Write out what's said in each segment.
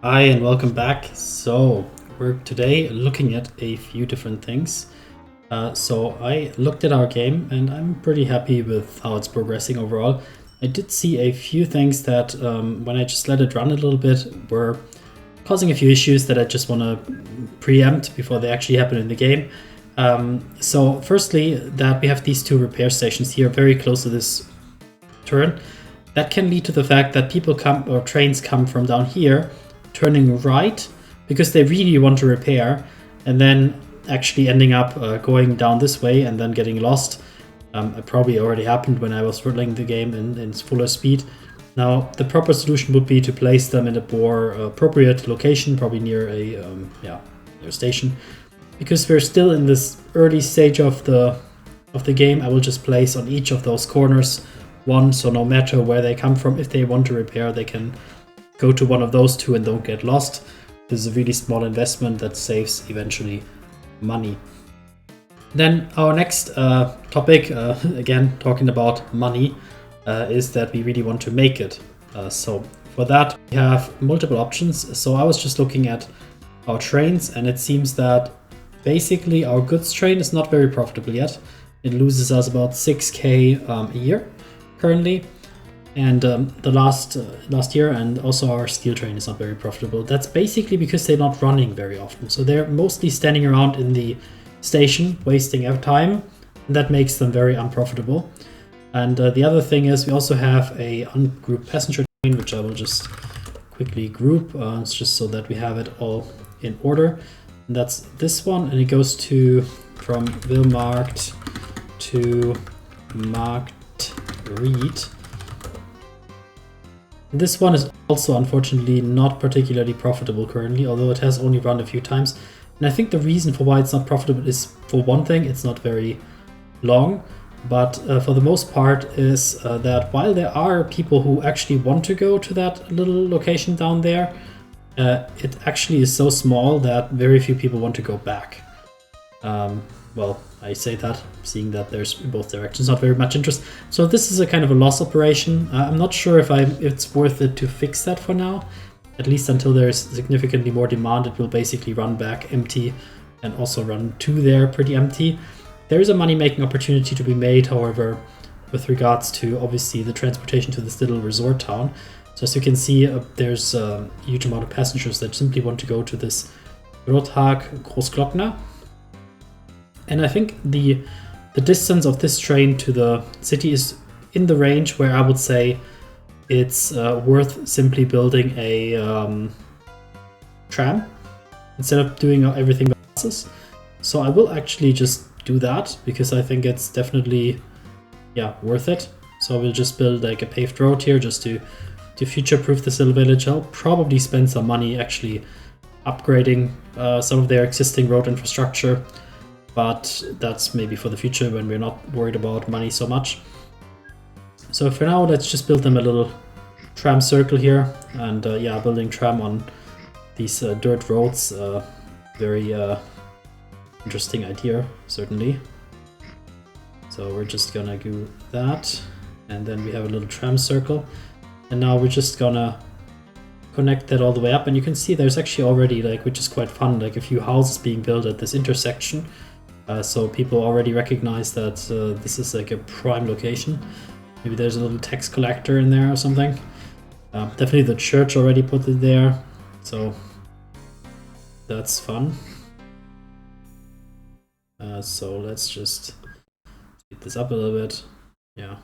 Hi and welcome back. So we're today looking at a few different things. So I looked at our game and I'm pretty happy with how it's progressing overall. I did see a few things that when I just let it run a little bit were causing a few issues that I just want to preempt before they actually happen in the game. So firstly, that we have these two repair stations here very close to this turn. That can lead to the fact that people come or trains come from down here turning right because they really want to repair and then actually ending up going down this way and then getting lost. It probably already happened when I was running the game in fuller speed. Now the proper solution would be to place them in a more appropriate location, probably near near a station. Because we're still in this early stage of the game, I will just place on each of those corners one, so no matter where they come from, if they want to repair, they can go to one of those two and don't get lost. This is a really small investment that saves eventually money. Then our next topic, again talking about money, is that we really want to make it. So for that we have multiple options. So I was just looking at our trains and it seems that basically our goods train is not very profitable yet. It loses us about 6k a year currently. And the last year, and also our steel train is not very profitable. That's basically because they're not running very often. So they're mostly standing around in the station, wasting our time. And that makes them very unprofitable. And the other thing is we also have a ungrouped passenger train, which I will just quickly group. It's just so that we have it all in order. And that's this one, and it goes from Will-marked to marked read. This one is also unfortunately not particularly profitable currently, although it has only run a few times. And I think the reason for why it's not profitable is, for one thing, it's not very long, but for the most part is that while there are people who actually want to go to that little location down there, it actually is so small that very few people want to go back. Well, I say that, seeing that there's in both directions not very much interest. So this is a kind of a loss operation. I'm not sure if it's worth it to fix that for now. At least until there's significantly more demand, it will basically run back empty and also run to there pretty empty. There is a money-making opportunity to be made, however, with regards to obviously the transportation to this little resort town. So as you can see, there's a huge amount of passengers that simply want to go to this Rothag Großglockner. And I think the distance of this train to the city is in the range where I would say it's worth simply building a tram instead of doing everything by buses. So I will actually just do that because I think it's definitely worth it. So I will just build like a paved road here just to future-proof this little village. I'll probably spend some money actually upgrading some of their existing road infrastructure. But that's maybe for the future when we're not worried about money so much. So for now, let's just build them a little tram circle here. And building tram on these dirt roads, very interesting idea, certainly. So we're just gonna do that. And then we have a little tram circle. And now we're just gonna connect that all the way up. And you can see there's actually already, which is quite fun, a few houses being built at this intersection. So people already recognize that this is a prime location. Maybe there's a little tax collector in there or something. Definitely the church already put it there, so that's fun. So let's just speed this up a little bit. Yeah.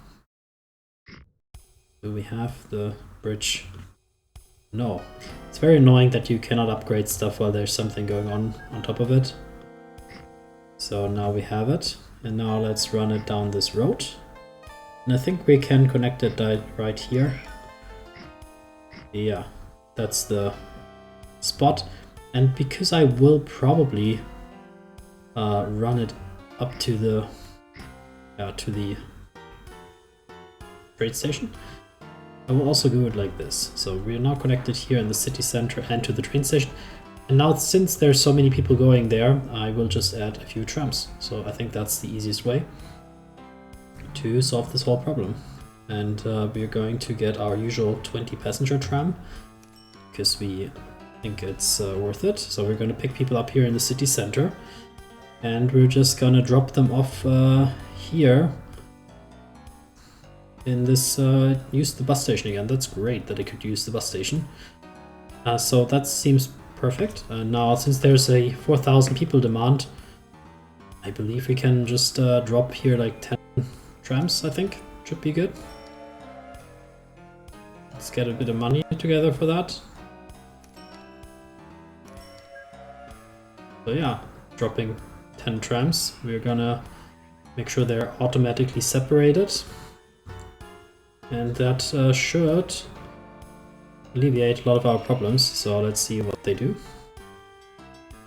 Do we have the bridge? No. It's very annoying that you cannot upgrade stuff while there's something going on top of it. So now we have it, and now let's run it down this road. And I think we can connect it right here. Yeah, that's the spot. And because I will probably run it up to the train station, I will also do it like this. So we are now connected here in the city center and to the train station. And now, since there's so many people going there, I will just add a few trams. So I think that's the easiest way to solve this whole problem. And we're going to get our usual 20 passenger tram because we think it's worth it. So we're gonna pick people up here in the city center, and we're just gonna drop them off here in this, use the bus station again. That's great that I could use the bus station. So that seems perfect. Now, since there's a 4,000 people demand, I believe we can just drop here like 10 trams, I think. Should be good. Let's get a bit of money together for that. So yeah, dropping 10 trams. We're gonna make sure they're automatically separated. And that should alleviate a lot of our problems. So let's see what they do.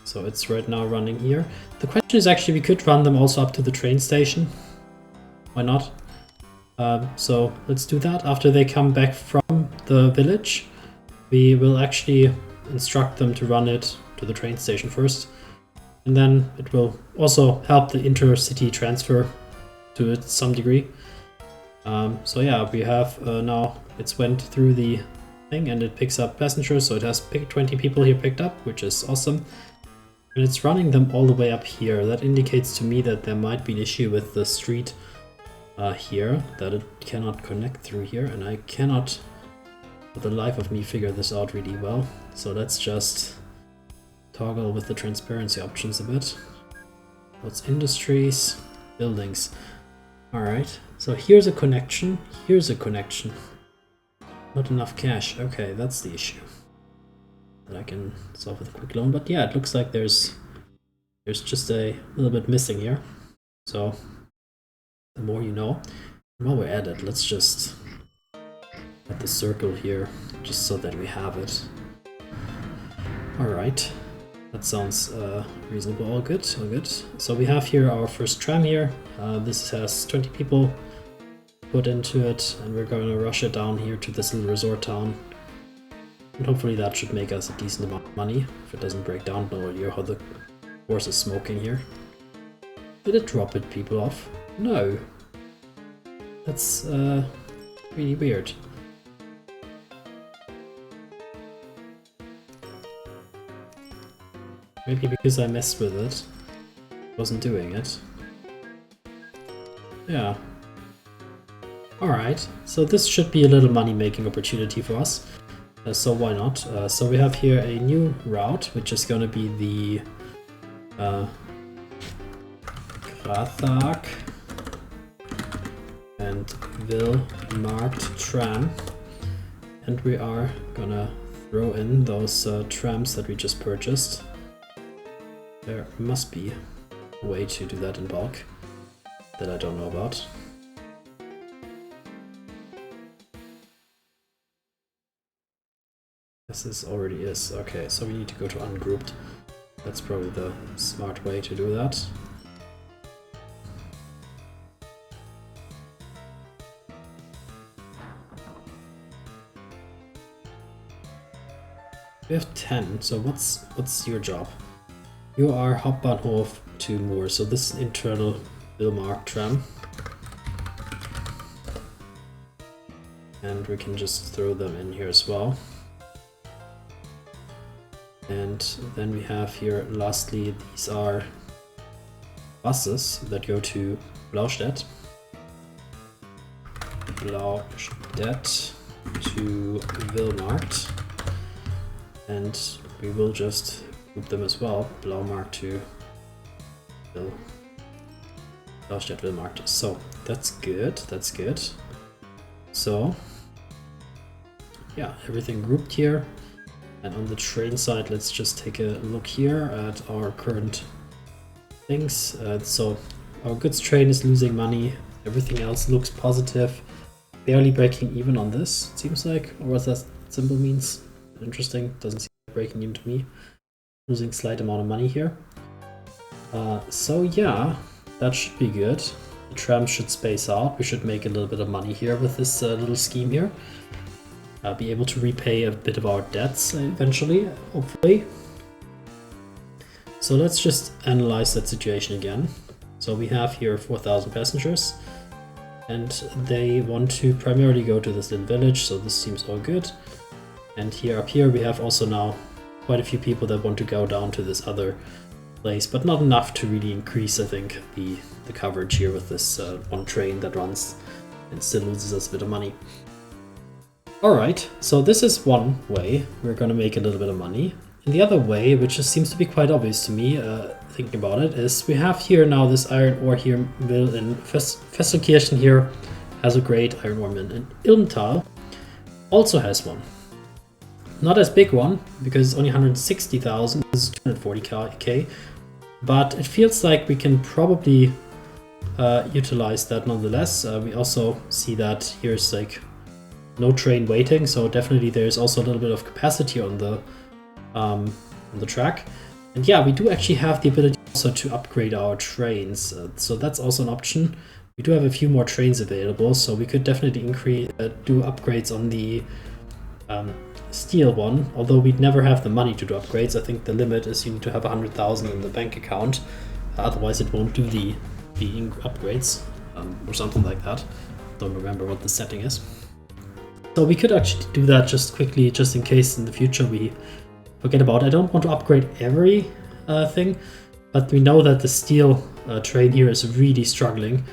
So it's right now running here. The question is actually, we could run them also up to the train station. Why not? So let's do that. After they come back from the village, we will actually instruct them to run it to the train station first. And then it will also help the intercity transfer to some degree. So yeah, we have now, it's went through the thing and it picks up passengers. So it has 20 people here picked up, which is awesome. And it's running them all the way up here. That indicates to me that there might be an issue with the street here, that it cannot connect through here. And I cannot, for the life of me, figure this out really well. So let's just toggle with the transparency options a bit. What's industries? Buildings. Alright, so here's a connection, here's a connection. Not enough cash. Okay, that's the issue that I can solve with a quick loan. But yeah, it looks like there's just a little bit missing here. So the more you know. And while we're at it, let's just add the circle here, just so that we have it. Alright, that sounds reasonable. All good, all good. So we have here our first tram here. This has 20 people put into it, and we're going to rush it down here to this little resort town. And hopefully that should make us a decent amount of money, if it doesn't break down. No idea how the horse is smoking here. Did it drop it people off? No. That's really weird. Maybe because I messed with it, wasn't doing it. Yeah. Alright, so this should be a little money-making opportunity for us. So why not? So we have here a new route, which is going to be the Grathag and Will-marked tram. And we are gonna throw in those trams that we just purchased. There must be a way to do that in bulk that I don't know about. This already is. Okay, so we need to go to ungrouped. That's probably the smart way to do that. We have 10, so what's your job? You are Hauptbahnhof to Moor, so this internal Will-marked tram. And we can just throw them in here as well. And then we have here, lastly, these are buses that go to Blaustedt. Blaustedt to Will-marked. And we will just group them as well. Blaumarkt to Blaustedt Will-markt. So that's good, that's good. So yeah, everything grouped here. And on the train side, let's just take a look here at our current things. So our goods train is losing money. Everything else looks positive. Barely breaking even on this, it seems like. Or what that symbol means. Interesting. Doesn't seem like breaking even to me. Losing slight amount of money here. So yeah, that should be good. The tram should space out. We should make a little bit of money here with this little scheme here. Be able to repay a bit of our debts eventually, hopefully. So let's just analyze that situation again. So we have here 4,000 passengers, and they want to primarily go to this little village, so this seems all good. And here up here we have also now quite a few people that want to go down to this other place, but not enough to really increase, I think, the coverage here with this one train that runs and still loses us a bit of money. Alright, so this is one way we're going to make a little bit of money. And the other way, which just seems to be quite obvious to me, thinking about it, is we have here now this iron ore here mill in Fesselkirchen here has a great iron ore mill, and Ilmtal also has one. Not as big one, because it's only 160,000, this is 240k, but it feels like we can probably utilize that nonetheless. We also see that here's like no train waiting, so definitely there's also a little bit of capacity on the track. And yeah, we do actually have the ability also to upgrade our trains, so that's also an option. We do have a few more trains available, so we could definitely do upgrades on the steel one, although we'd never have the money to do upgrades. I think the limit is you need to have 100,000 in the bank account, otherwise it won't do the upgrades or something like that. Don't remember what the setting is. So we could actually do that just quickly, just in case in the future we forget about it. I don't want to upgrade every thing, but we know that the steel train here is really struggling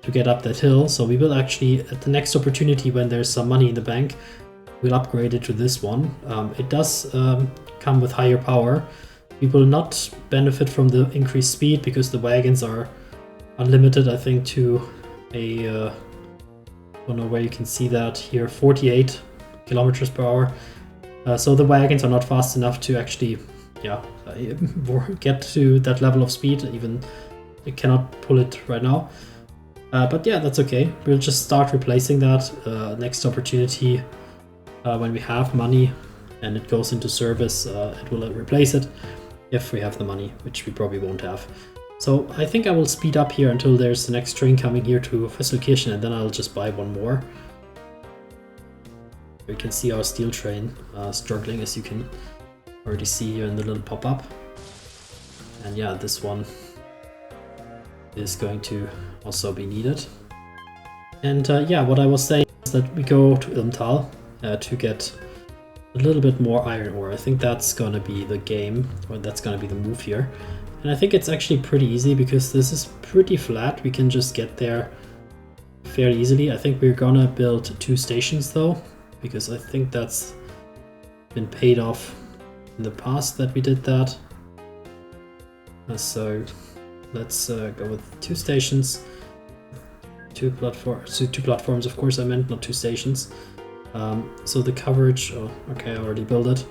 to get up that hill, so we will actually, at the next opportunity when there's some money in the bank, we'll upgrade it to this one. It does come with higher power. We will not benefit from the increased speed because the wagons are unlimited, I think, to a I don't know where you can see that here, 48 kilometers per hour. So the wagons are not fast enough to actually, get to that level of speed. Even it cannot pull it right now. But yeah, that's okay. We'll just start replacing that next opportunity when we have money and it goes into service. It will replace it if we have the money, which we probably won't have. So I think I will speed up here until there's the next train coming here to Fesselkirchen, and then I'll just buy one more. You can see our steel train struggling, as you can already see here in the little pop-up. And yeah, this one is going to also be needed. And yeah, what I was saying is that we go to Ilmtal to get a little bit more iron ore. I think that's gonna be the game, or that's gonna be the move here. And I think it's actually pretty easy because this is pretty flat. We can just get there fairly easily. I think we're gonna build 2 stations though, because I think that's been paid off in the past that we did that. So let's go with 2 stations, 2 platforms, of course I meant, not 2 stations. So the coverage, oh, okay, I already built it.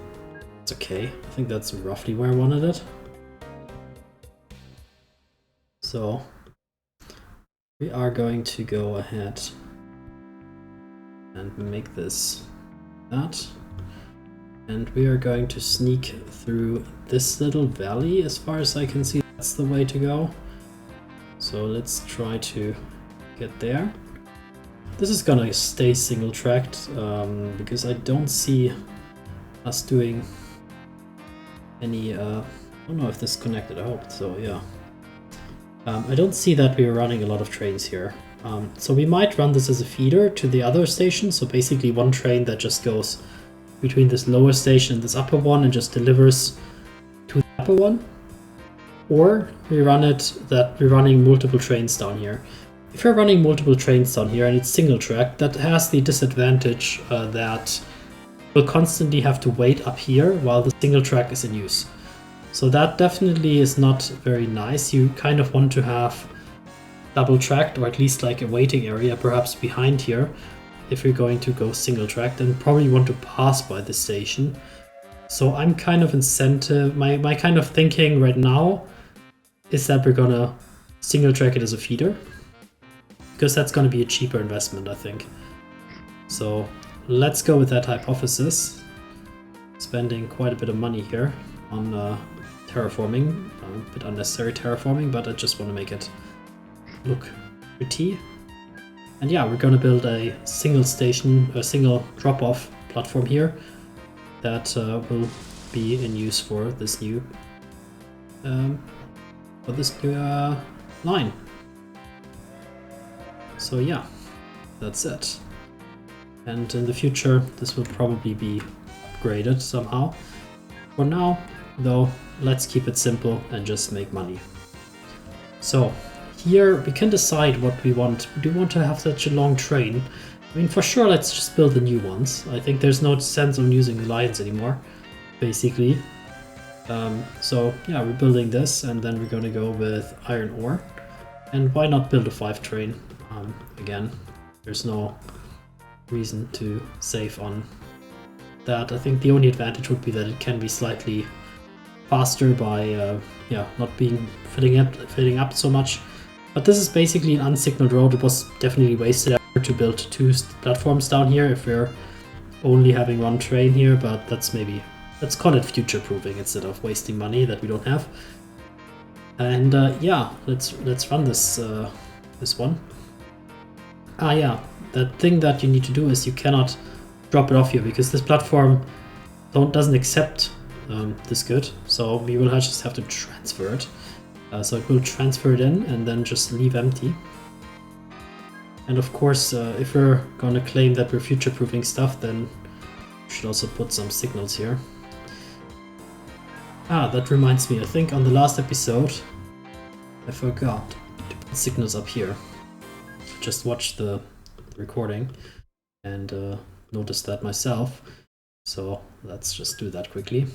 It's okay, I think that's roughly where I wanted it. So we are going to go ahead and make this that. And we are going to sneak through this little valley. As far as I can see, that's the way to go. So let's try to get there. This is gonna stay single tracked because I don't see us doing any, I don't know if this is connected, I hope so, yeah. I don't see that we're running a lot of trains here. So we might run this as a feeder to the other station. So basically one train that just goes between this lower station and this upper one and just delivers to the upper one. Or we run it that we're running multiple trains down here. If you're running multiple trains down here and it's single track, that has the disadvantage that we'll constantly have to wait up here while the single track is in use. So that definitely is not very nice. You kind of want to have double tracked, or at least like a waiting area perhaps behind here. If you're going to go single track, then probably want to pass by the station. So I'm kind of my kind of thinking right now is that we're gonna single track it as a feeder, because that's gonna be a cheaper investment, I think. So let's go with that hypothesis. Spending quite a bit of money here on terraforming, a bit unnecessary terraforming, but I just want to make it look pretty. And yeah, we're going to build a single station, a single drop-off platform here that will be in use for this new line. So yeah, that's it. And in the future, this will probably be upgraded somehow. For now, though, let's keep it simple and just make money. So here we can decide what we want. Do we want to have such a long train? I mean, for sure, let's just build the new ones. I think there's no sense on using the lines anymore, basically. So yeah, we're building this, and then we're gonna go with iron ore. And why not build a 5 train? Again, there's no reason to save on that. I think the only advantage would be that it can be slightly faster by not being filling up so much. But this is basically an unsignaled road. It was definitely wasted effort to build 2 platforms down here if we're only having 1 train here, but let's call it future-proofing instead of wasting money that we don't have. And yeah, let's run this this one. Yeah, the thing that you need to do is you cannot drop it off here because this platform doesn't accept this good, so we will just have to transfer it. So it will transfer it in and then just leave empty. And of course, if we're gonna claim that we're future-proofing stuff, then we should also put some signals here. That reminds me, I think on the last episode I forgot to put signals up here. Just watched the recording and noticed that myself, so let's just do that quickly.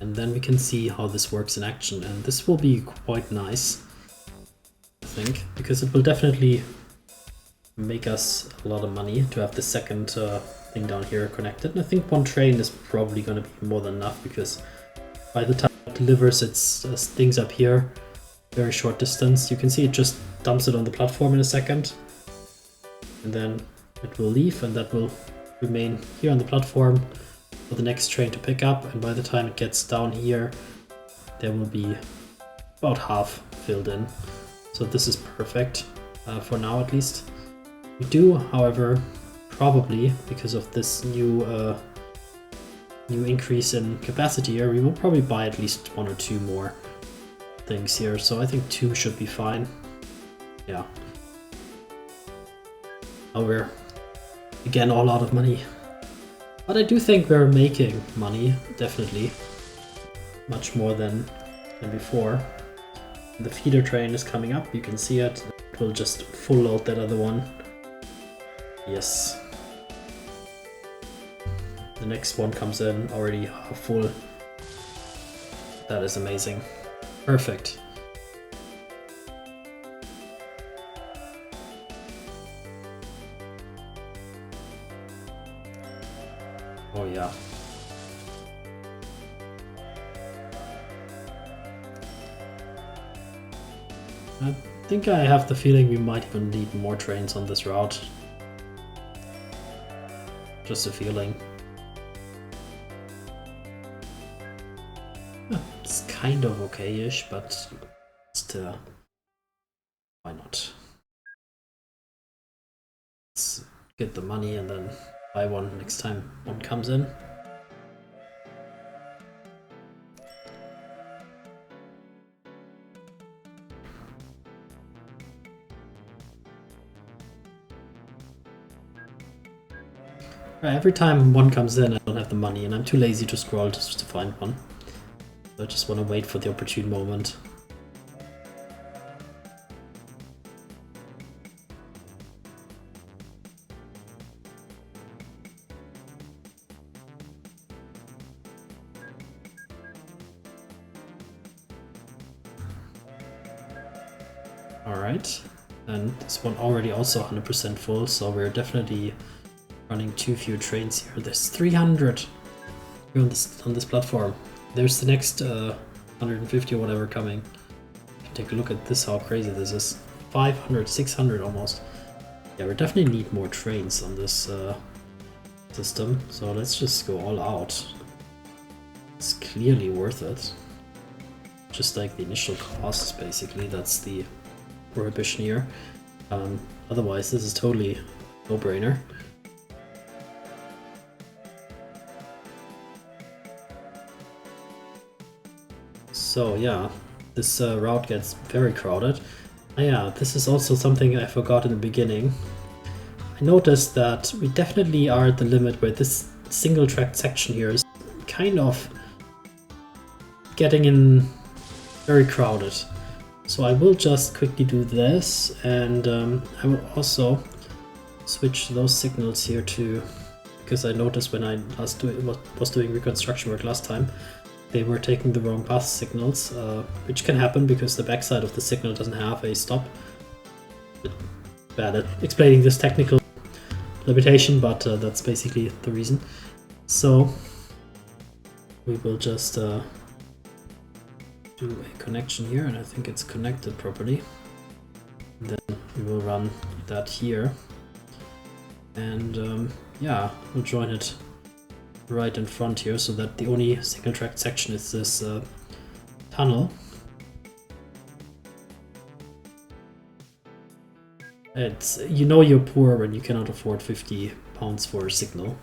And then we can see how this works in action, and this will be quite nice, I think, because it will definitely make us a lot of money to have the second thing down here connected. And I think 1 train is probably going to be more than enough, because by the time it delivers its things up here, very short distance, you can see it just dumps it on the platform in a second, and then it will leave, and that will remain here on the platform for the next train to pick up. And by the time it gets down here, there will be about half filled in. So this is perfect for now, at least. We do, however, probably because of this new increase in capacity here, we will probably buy at least 1 or 2 more things here. So I think 2 should be fine. Yeah. Now we're again all out of money. But I do think we're making money, definitely. Much more than before. The feeder train is coming up, you can see it. It will just full load that other one. Yes. The next one comes in already half full. That is amazing. Perfect. Oh yeah. I think I have the feeling we might even need more trains on this route. Just a feeling. It's kind of okay-ish, but still, why not? Let's get the money and then buy 1 next time 1 comes in. Every time 1 comes in, I don't have the money, and I'm too lazy to scroll just to find 1. So I just want to wait for the opportune moment. Alright, and this one already also 100% full, so we're definitely running too few trains here. There's 300 here on this platform. There's the next 150 or whatever coming. Take a look at this, how crazy this is. 500, 600 almost. Yeah, we definitely need more trains on this system, so let's just go all out. It's clearly worth it. Just like the initial costs, basically, that's the prohibition here. Otherwise, this is totally no-brainer. So yeah, this route gets very crowded. Yeah, this is also something I forgot in the beginning. I noticed that we definitely are at the limit where this single track section here is kind of getting in very crowded. So I will just quickly do this, and I will also switch those signals here too, because I noticed when I was doing reconstruction work last time, they were taking the wrong path signals, which can happen because the backside of the signal doesn't have a stop. Bad at explaining this technical limitation, but that's basically the reason. So we will just do a connection here, and I think it's connected properly. Then we will run that here, and yeah, we'll join it right in front here so that the only single track section is this tunnel. It's, you know, you're poor when you cannot afford £50 for a signal.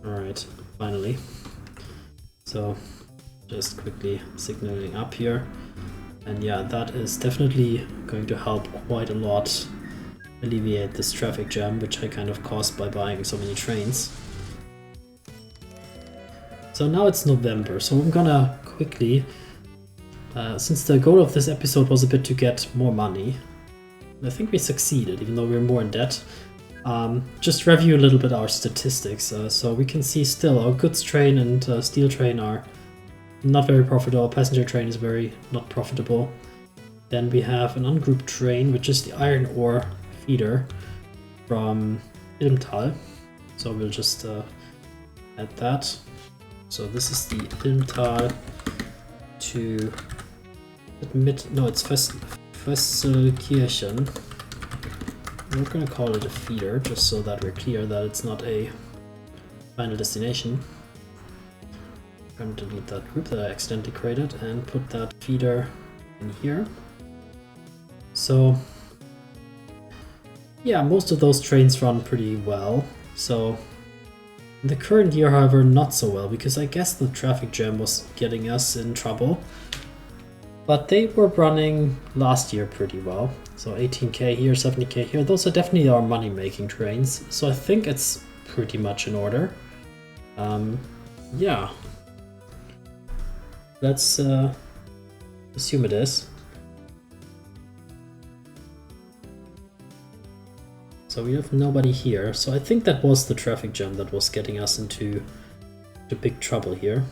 Alright, finally. So just quickly signaling up here, and yeah, that is definitely going to help quite a lot alleviate this traffic jam, which I kind of caused by buying so many trains. So now it's November, so I'm gonna quickly, since the goal of this episode was a bit to get more money, I think we succeeded, even though we're more in debt. Just review a little bit our statistics. So we can see still our goods train and steel train are not very profitable. Passenger train is very not profitable. Then we have an ungrouped train, which is the iron ore feeder from Ilmtal. So we'll just add that. So this is the Ilmtal to it's Fesselkirchen. We're going to call it a feeder, just so that we're clear that it's not a final destination. I'm going to delete that group that I accidentally created and put that feeder in here. So yeah, most of those trains run pretty well. So in the current year, however, not so well, because I guess the traffic jam was getting us in trouble. But they were running last year pretty well. So 18k here, 70k here. Those are definitely our money-making trains. So I think it's pretty much in order. Yeah. Let's assume it is. So we have nobody here. So I think that was the traffic jam that was getting us into big trouble here.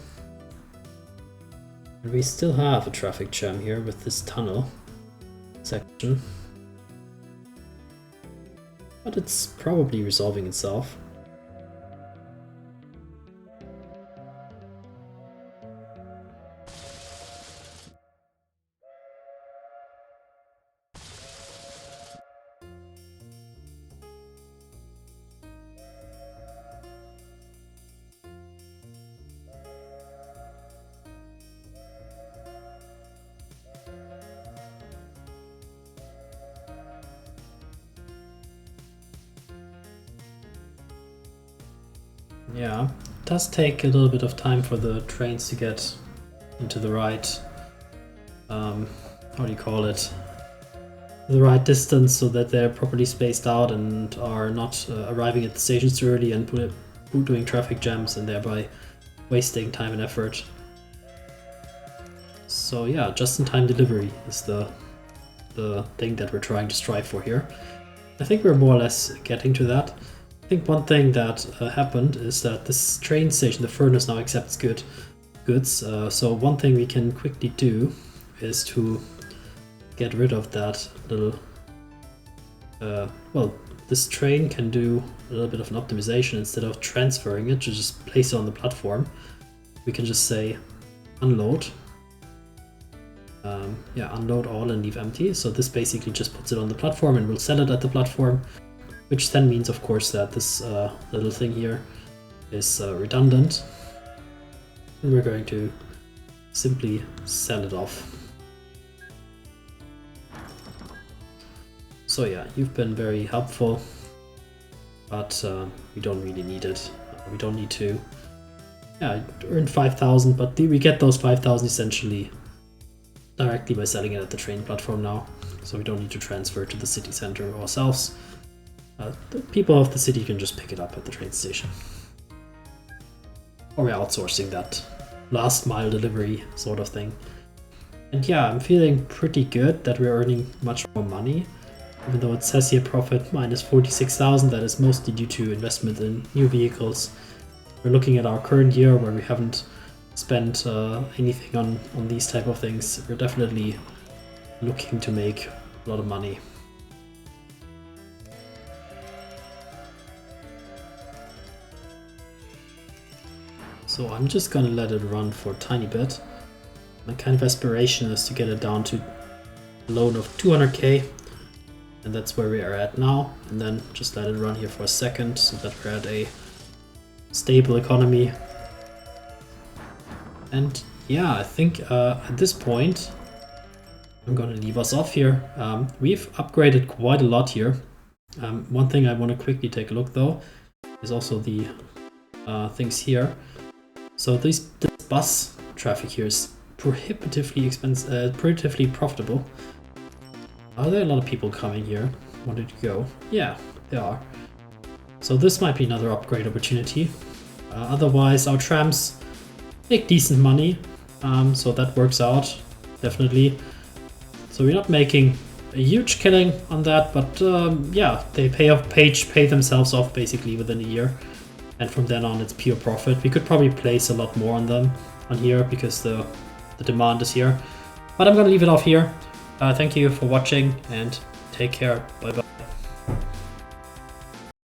And we still have a traffic jam here with this tunnel section. But it's probably resolving itself. Yeah, it does take a little bit of time for the trains to get into the right, how do you call it, the right distance, so that they're properly spaced out and are not arriving at the stations too early and doing traffic jams and thereby wasting time and effort. So yeah, just-in-time delivery is the thing that we're trying to strive for here. I think we're more or less getting to that. I think one thing that happened is that this train station, the furnace, now accepts goods. So one thing we can quickly do is to get rid of that little... well, this train can do a little bit of an optimization. Instead of transferring it to just place it on the platform, we can just say unload. Yeah, unload all and leave empty. So this basically just puts it on the platform and we'll sell it at the platform, which then means, of course, that this little thing here is redundant. And we're going to simply sell it off. So yeah, you've been very helpful. but we don't really need it. We don't need to earn 5,000, but we get those 5,000 essentially directly by selling it at the train platform now. So we don't need to transfer to the city center ourselves. The people of the city can just pick it up at the train station. Or we're outsourcing that last mile delivery sort of thing. And yeah, I'm feeling pretty good that we're earning much more money. Even though it says here profit minus 46,000, that is mostly due to investment in new vehicles. We're looking at our current year where we haven't spent anything on these type of things. We're definitely looking to make a lot of money. So I'm just gonna let it run for a tiny bit. My kind of aspiration is to get it down to a loan of 200k, and that's where we are at now, and then just let it run here for a second so that we're at a stable economy. And yeah, I think at this point I'm gonna leave us off here. We've upgraded quite a lot here. One thing I want to quickly take a look though is also the things here. So this bus traffic here is prohibitively expensive, prohibitively profitable. Are there a lot of people coming here? Where did you go? Yeah, there are. So this might be another upgrade opportunity. Otherwise, our trams make decent money, so that works out definitely. So we're not making a huge killing on that, but yeah, they pay themselves off basically within a year, and from then on it's pure profit. We could probably place a lot more on them on here because the demand is here, but I'm gonna leave it off here. Thank you for watching and take care. Bye bye.